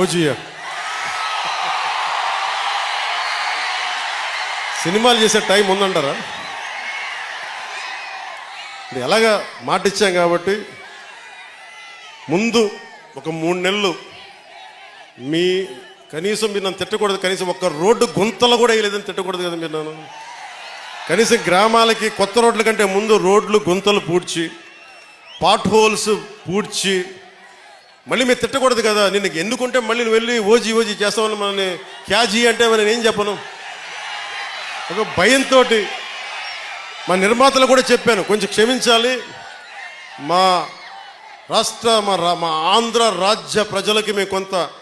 Ojea సినిమాలు చేసే time ఉందంటారా? ఎలాగా మాట ఇచ్చాం కాబట్టి ముందు ఒక 3 నెలలు మీ కనీసం మీరు నన్ను తిట్టకూడదు, కనీసం ఒక్క రోడ్డు గుంతలు కూడా వేయలేదని తిట్టకూడదు కదా మీరు నన్ను. కనీసం గ్రామాలకి కొత్త రోడ్ల కంటే ముందు రోడ్లు గుంతలు పూడ్చి పాట్ హోల్స్ పూడ్చి మళ్ళీ మీరు తిట్టకూడదు కదా. నిన్ను ఎన్నుకుంటే మళ్ళీ నువ్వు వెళ్ళి ఓజీ చేస్తామని మనల్ని క్యాజీ అంటే నేను ఏం చెప్పను. ఒక భయంతో మా నిర్మాతలు కూడా చెప్పాను, కొంచెం క్షమించాలి, మా రాష్ట్ర మా ఆంధ్ర రాజ్య ప్రజలకి మేము కొంత